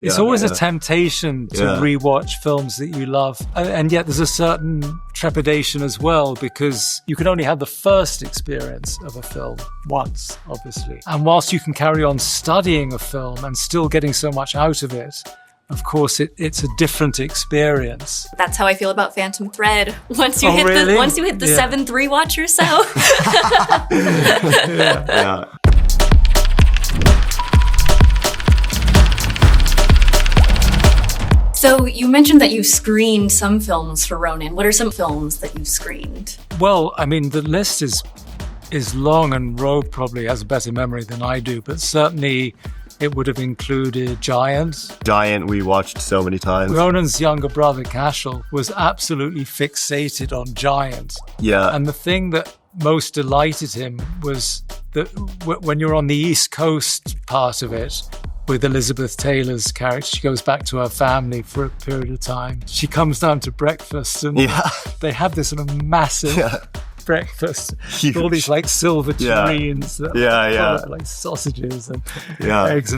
It's always a temptation to rewatch films that you love. And yet there's a certain trepidation as well, because you can only have the first experience of a film once, obviously. And whilst you can carry on studying a film and still getting so much out of it, of course, it's a different experience. That's how I feel about Phantom Thread. Once you hit the seventh rewatch or so. Yeah. So you mentioned that you screened some films for Ronan. What are some films that you've screened? Well, I mean, the list is long, and Rogue probably has a better memory than I do, but certainly it would have included Giant. Giant, we watched so many times. Ronan's younger brother, Cashel, was absolutely fixated on Giant. Yeah. And the thing that most delighted him was that when you're on the East Coast part of it, with Elizabeth Taylor's character, she goes back to her family for a period of time. She comes down to breakfast, and they have this sort of massive breakfast. Huge. All these like silver tureens that are like sausages and eggs.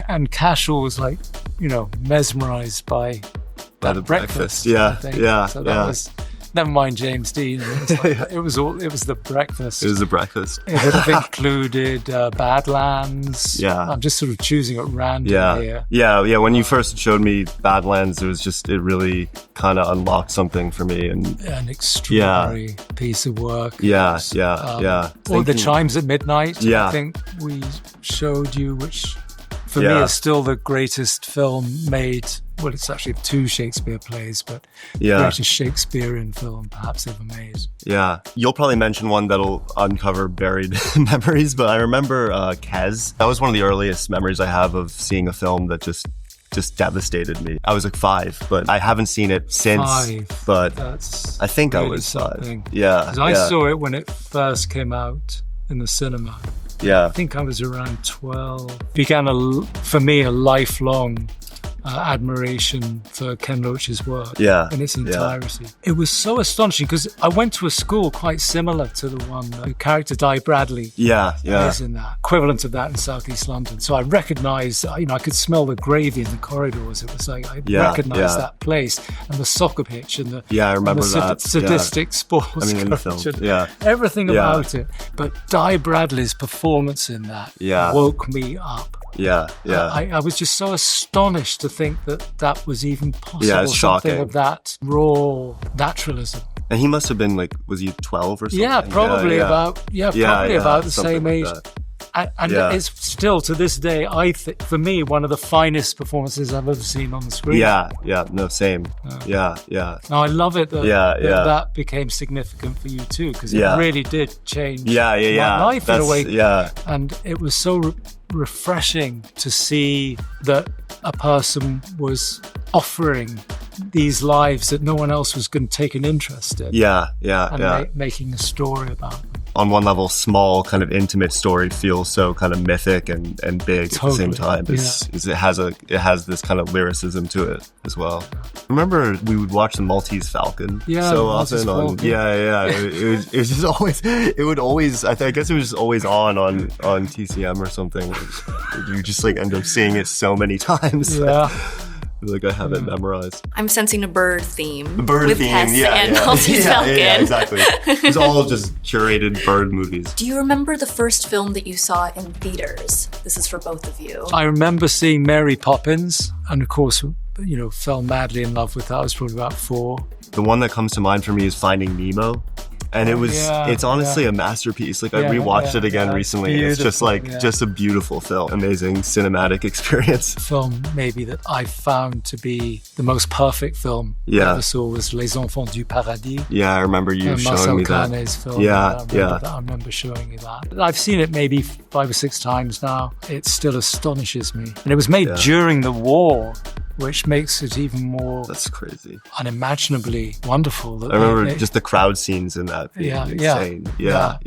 And Cashel was like, mesmerized by that breakfast. Yeah. So that was, never mind James Dean. It was the breakfast. It was the breakfast. It would have included Badlands. Yeah. I'm just sort of choosing at random here. Yeah. When you first showed me Badlands, it really kind of unlocked something for me. And an extraordinary piece of work. Yeah. Or The Chimes at Midnight. Yeah. I think we showed you, which for me is still the greatest film made. Well, it's actually 2 Shakespeare plays, but the greatest Shakespearean film perhaps ever made. Yeah. You'll probably mention one that'll uncover buried memories, but I remember Kes. That was one of the earliest memories I have of seeing a film that just devastated me. I was like 5, but I haven't seen it since. 5. But that's I think really I was 5. something. Yeah. 'Cause I saw it when it first came out in the cinema. Yeah. I think I was around 12. Began for me a lifelong admiration for Ken Loach's work in its entirety. It was so astonishing because I went to a school quite similar to the one the character Di Bradley is in that, equivalent of that in Southeast London. So I recognised, I could smell the gravy in the corridors. It was like I recognised that place and the soccer pitch and the I remember that sadistic sports in the film. Everything about it. But Di Bradley's performance in that woke me up. I was just so astonished to think that was even possible. Yeah, it's shocking. Something of that raw naturalism. And he must have been was he 12 or something? Yeah, probably about the same age. And it's still, to this day, I think, for me, one of the finest performances I've ever seen on the screen. No, same. Yeah. Now, I love it that that became significant for you too, because it really did change my life in a way. And it was so refreshing to see that a person was offering these lives that no one else was going to take an interest in. Making a story about them. On one level, small, kind of intimate story feels so kind of mythic and big at the same time. It has this kind of lyricism to it as well. I remember we would watch the Maltese Falcon so often on. It was just always. It would always. I guess it was just always on TCM or something. You just like end up seeing it so many times. Yeah. Like I have it memorized. I'm sensing a bird theme. The bird theme, and Maltese Falcon. Yeah, exactly. It's all just curated bird movies. Do you remember the first film that you saw in theaters? This is for both of you. I remember seeing Mary Poppins, and of course, fell madly in love with that. I was probably about 4. The one that comes to mind for me is Finding Nemo. And it's honestly a masterpiece. Like I rewatched it again recently. It's just just a beautiful film. Amazing cinematic experience. Film maybe that I found to be the most perfect film I ever saw was Les Enfants du Paradis. Yeah, I remember you showing me that. Marcel Carné's film. I remember showing you that. I've seen it maybe 5 or 6 times now. It still astonishes me. And it was made during the war, which makes it even more that's crazy, unimaginably wonderful. I remember just the crowd scenes in that being insane. Yeah.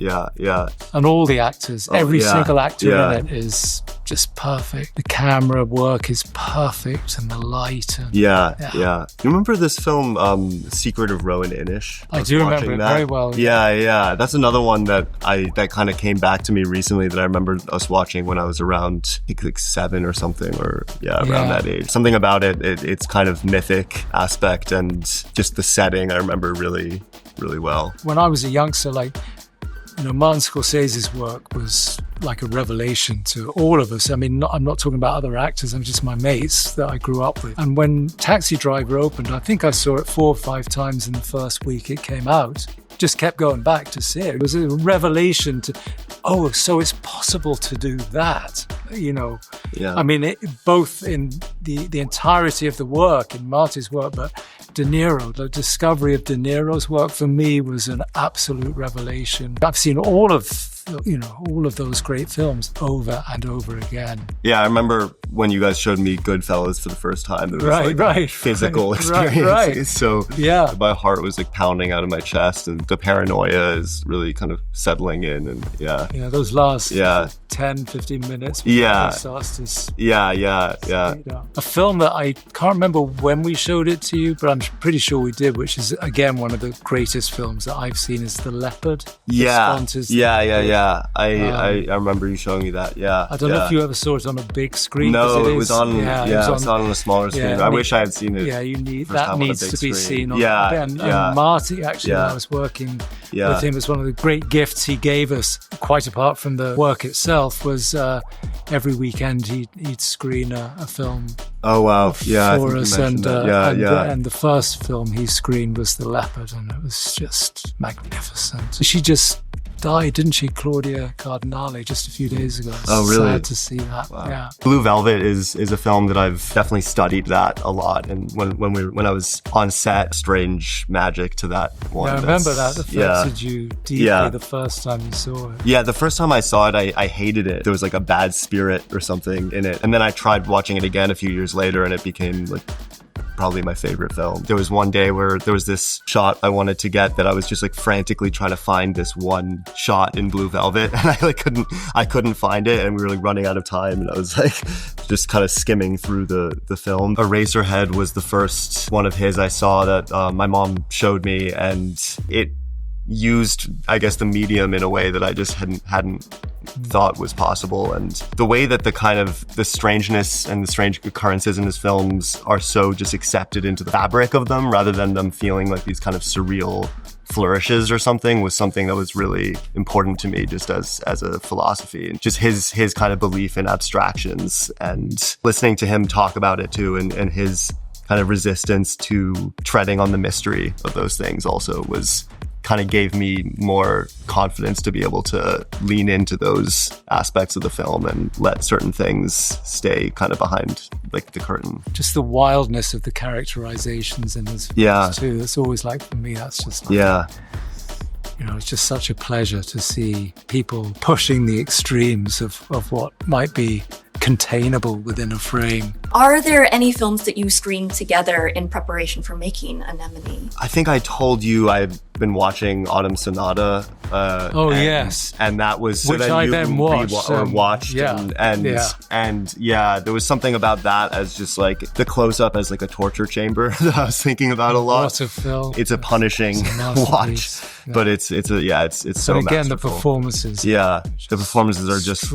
And all the actors, every single actor in it is just perfect. The camera work is perfect, and the light. And, You remember this film, Secret of Rowan Inish? I do remember it very well. Yeah. That's another one that kind of came back to me recently that I remember us watching when I was around, I think, like 7 or something, or around that age. Something about it's kind of mythic aspect and just the setting I remember really, really well. When I was a youngster, Martin Scorsese's work was like a revelation to all of us. I mean, I'm not talking about other actors, I'm just my mates that I grew up with. And when Taxi Driver opened, I think I saw it 4 or 5 times in the first week it came out. Just kept going back to see it. It was a revelation so it's possible to do that, I mean, both in the entirety of the work, in Marty's work, but De Niro, the discovery of De Niro's work for me was an absolute revelation. I've seen all of those great films over and over again. Yeah, I remember when you guys showed me Goodfellas for the first time. It was physical experience. Right. So my heart was like pounding out of my chest, and the paranoia is really kind of settling in. And those last 10, 15 minutes. Yeah. A film that I can't remember when we showed it to you, but I'm pretty sure we did, which is again one of the greatest films that I've seen, is The Leopard. I remember you showing me that. I don't know if you ever saw it on a big screen. No, it was on a smaller screen. I wish I had seen it. Yeah, that needs to be seen. And Marty, actually, when I was working with him, was one of the great gifts he gave us, quite apart from the work itself, was every weekend he'd screen a film. Oh wow! For us, and the first film he screened was The Leopard, and it was just magnificent. She just died, didn't she, Claudia Cardinale, just a few days ago? Oh, really? Sad to see that. Wow. Yeah. Blue Velvet is a film that I've definitely studied that a lot, and when I was on set, strange magic to that one. Yeah, I remember that affected you deeply the first time you saw it. Yeah, the first time I saw it, I hated it. There was like a bad spirit or something in it, and then I tried watching it again a few years later, and it became like probably my favorite film. There was one day where there was this shot I wanted to get that I was just like frantically trying to find this one shot in Blue Velvet, and I couldn't find it, and we were like running out of time, and I was like just kind of skimming through the film. Eraserhead was the first one of his I saw that my mom showed me, and it used, I guess, the medium in a way that I just hadn't thought was possible. And the way that the strangeness and the strange occurrences in his films are so just accepted into the fabric of them, rather than them feeling like these kind of surreal flourishes or something, was something that was really important to me, just as a philosophy, and just his kind of belief in abstractions, and listening to him talk about it too, and his kind of resistance to treading on the mystery of those things also was kind of gave me more confidence to be able to lean into those aspects of the film and let certain things stay kind of behind like the curtain. Just the wildness of the characterizations in his films too. That's always like, for me, that's just like, it's just such a pleasure to see people pushing the extremes of what might be containable within a frame. Are there any films that you screened together in preparation for making Anemone? I think I told you I've been watching Autumn Sonata. Yes. And that was which I then watched. And there was something about that as just like the close-up as like a torture chamber that I was thinking about a lot. What a film. It's a punishing watch. Yeah. But it's so masterful. And again, the performances. The performances are just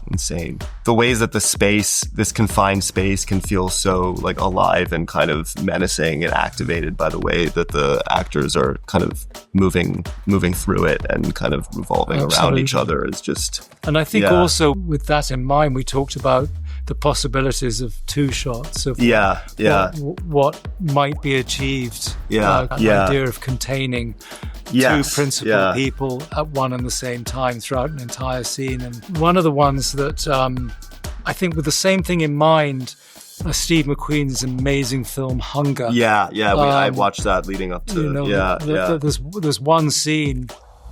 insane. The ways that this confined space can feel so like alive and kind of menacing and activated by the way that the actors are kind of moving through it and kind of revolving around each other is just... And I think also with that in mind, we talked about the possibilities of two shots of what might be achieved. The idea of containing two principal people at one and the same time throughout an entire scene. And one of the ones that I think with the same thing in mind, Steve McQueen's amazing film Hunger. I watched that leading up to. There's one scene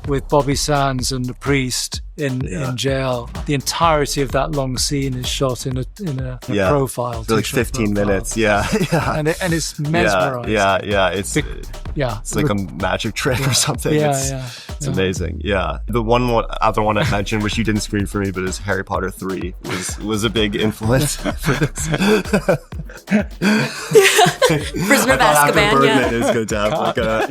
with Bobby Sands and the priest in jail. The entirety of that long scene is shot in a profile. For like 15 minutes. Yeah. And it's mesmerizing. Yeah. It's like a magic trick or something. It's amazing. Yeah. The other one I mentioned, which you didn't screen for me, but is Harry Potter 3 was a big influence for this. Prisoner of Azkaban, Birdman is good to have like a